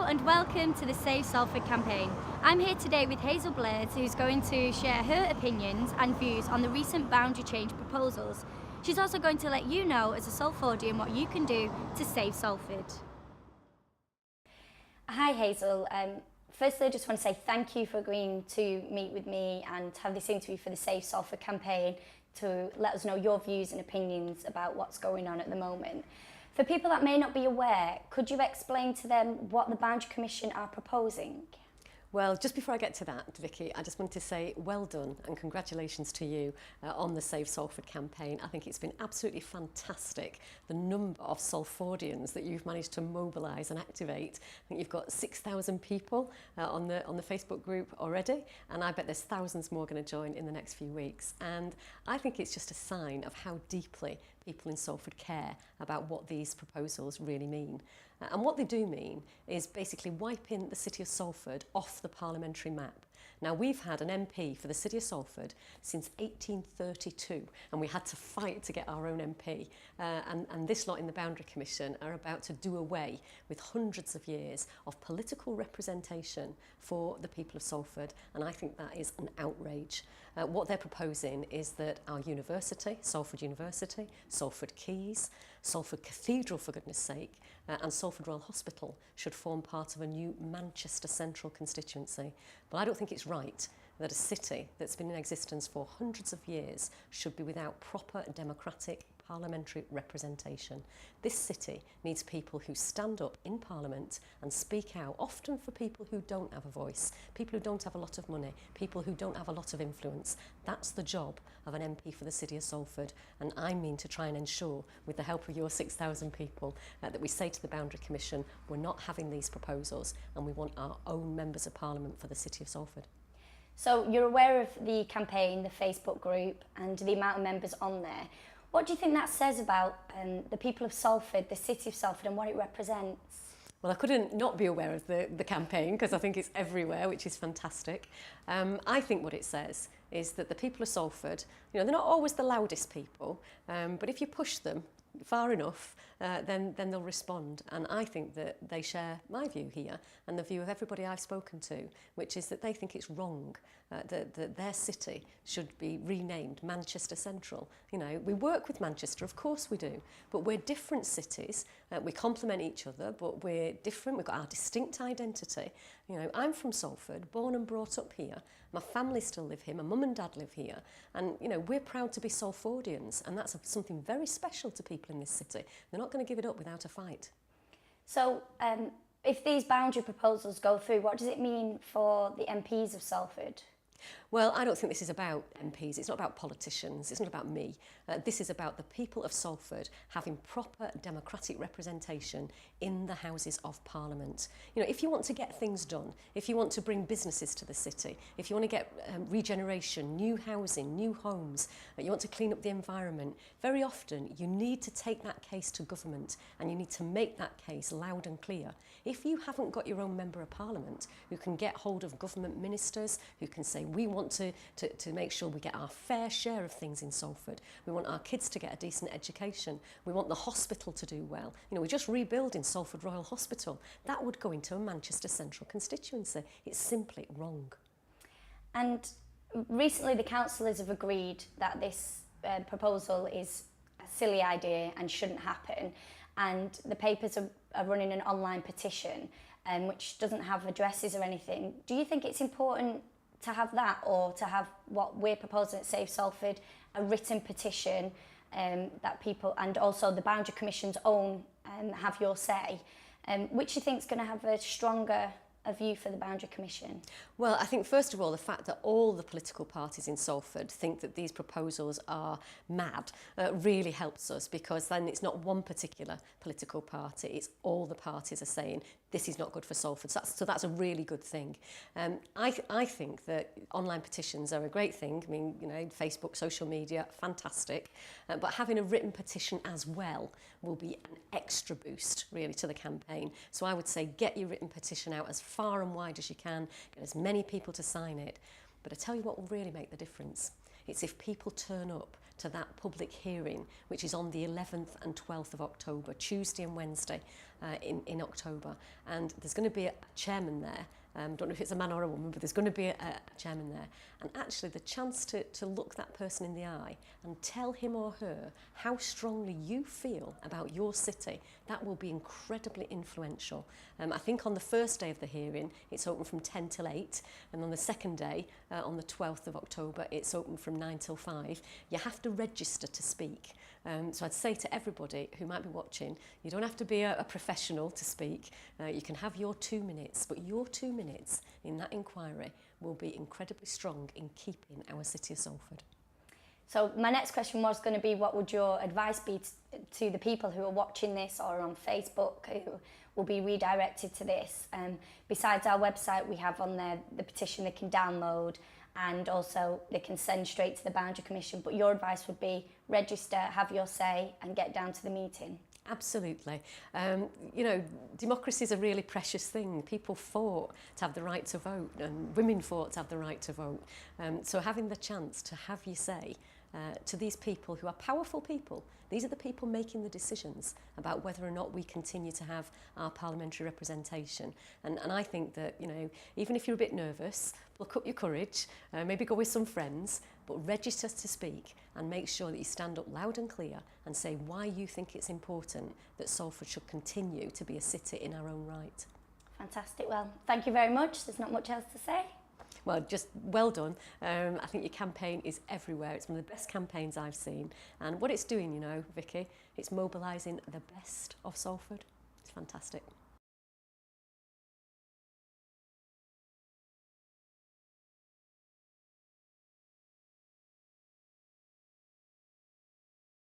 Hello and welcome to the Save Salford campaign. I'm here today with Hazel Blears, who's going to share her opinions and views on the recent boundary change proposals. She's also going to let you know as a Salfordian what you can do to save Salford. Hi Hazel, firstly I just want to say thank you for agreeing to meet with me and have this interview for the Save Salford campaign to let us know your views and opinions about what's going on at the moment. For people that may not be aware, could you explain to them what the Boundary Commission are proposing? Well, just before I get to that, Vicky, I just want to say well done and congratulations to you on the Save Salford campaign. I think it's been absolutely fantastic, the number of Salfordians that you've managed to mobilise and activate. I think you've got 6,000 people on the Facebook group already, and I bet there's thousands more going to join in the next few weeks. And I think it's just a sign of how deeply people in Salford care about what these proposals really mean. And what they do mean is basically wiping the City of Salford off the parliamentary map. Now, we've had an MP for the City of Salford since 1832, and we had to fight to get our own MP. And this lot in the Boundary Commission are about to do away with hundreds of years of political representation for the people of Salford, and I think that is an outrage. What they're proposing is that our university, Salford University, Salford Quays, Salford Cathedral for goodness sake, and Salford Royal Hospital should form part of a new Manchester Central constituency. But I don't think it's right that a city that's been in existence for hundreds of years should be without proper democratic parliamentary representation. This city needs people who stand up in Parliament and speak out, often for people who don't have a voice, people who don't have a lot of money, people who don't have a lot of influence. That's the job of an MP for the City of Salford, and I mean to try and ensure, with the help of your 6,000 people, that we say to the Boundary Commission, we're not having these proposals and we want our own members of Parliament for the City of Salford. So you're aware of the campaign, the Facebook group, and the amount of members on there. What do you think that says about the people of Salford, the City of Salford, and what it represents? Well, I couldn't not be aware of the campaign because I think it's everywhere, which is fantastic. I think what it says is that the people of Salford, they're not always the loudest people, but if you push them far enough, then they'll respond. And I think that they share my view here and the view of everybody I've spoken to, which is that they think it's wrong that their city should be renamed Manchester Central. We work with Manchester, of course we do, but we're different cities. We complement each other, but we're different. We've got our distinct identity. I'm from Salford, born and brought up here. My family still live here. My mum and dad live here. And, we're proud to be Salfordians, and that's something very special to people in this city. They're not going to give it up without a fight. So, if these boundary proposals go through, what does it mean for the MPs of Salford? Well, I don't think this is about MPs. It's not about politicians. It's not about me. This is about the people of Salford having proper democratic representation in the Houses of Parliament. If you want to get things done, if you want to bring businesses to the city, if you want to get regeneration, new housing, new homes, you want to clean up the environment, very often you need to take that case to government and you need to make that case loud and clear. If you haven't got your own Member of Parliament who can get hold of government ministers, who can say, we want to make sure we get our fair share of things in Salford. We want our kids to get a decent education. We want the hospital to do well. We're just rebuilding Salford Royal Hospital. That would go into a Manchester Central constituency. It's simply wrong. And recently the councillors have agreed that this proposal is a silly idea and shouldn't happen. And the papers are running an online petition which doesn't have addresses or anything. Do you think it's important to have that, or to have what we're proposing at Save Salford, a written petition that people, and also the Boundary Commission's own, have your say? Which do you think is going to have a stronger view for the Boundary Commission? Well, I think first of all, the fact that all the political parties in Salford think that these proposals are mad really helps us, because then it's not one particular political party, it's all the parties are saying this is not good for Salford. So that's a really good thing. I think that online petitions are a great thing. I mean, Facebook, social media, fantastic. But having a written petition as well will be an extra boost, really, to the campaign. So I would say get your written petition out as far and wide as you can, get as many people to sign it. But I tell you what will really make the difference. It's if people turn up to that public hearing, which is on the 11th and 12th of October, Tuesday and Wednesday in October. And there's going to be a chairman there. Don't know if it's a man or a woman, but there's going to be a chairman there. And actually the chance to look that person in the eye and tell him or her how strongly you feel about your city, that will be incredibly influential. I think on the first day of the hearing, it's open from 10 till 8. And on the second day, on the 12th of October, it's open from 9 till 5. You have to register to speak. So I'd say to everybody who might be watching, you don't have to be a professional to speak. You can have your 2 minutes, but your 2 minutes in that inquiry will be incredibly strong in keeping our city of Salford. So my next question was going to be, what would your advice be to the people who are watching this or on Facebook who will be redirected to this? Besides our website, we have on there the petition they can download, and also they can send straight to the Boundary Commission. But your advice would be register, have your say, and get down to the meeting. Absolutely. You know, democracy is a really precious thing. People fought to have the right to vote, and women fought to have the right to vote. So having the chance to have your say to these people who are powerful people, these are the people making the decisions about whether or not we continue to have our parliamentary representation. And I think that, you know, even if you're a bit nervous, pluck up your courage, maybe go with some friends, but register to speak and make sure that you stand up loud and clear and say why you think it's important that Salford should continue to be a city in our own right. Fantastic. Well, thank you very much. There's not much else to say. Well, just well done. I think your campaign is everywhere. It's one of the best campaigns I've seen. And what it's doing, you know, Vicky, it's mobilising the best of Salford. It's fantastic.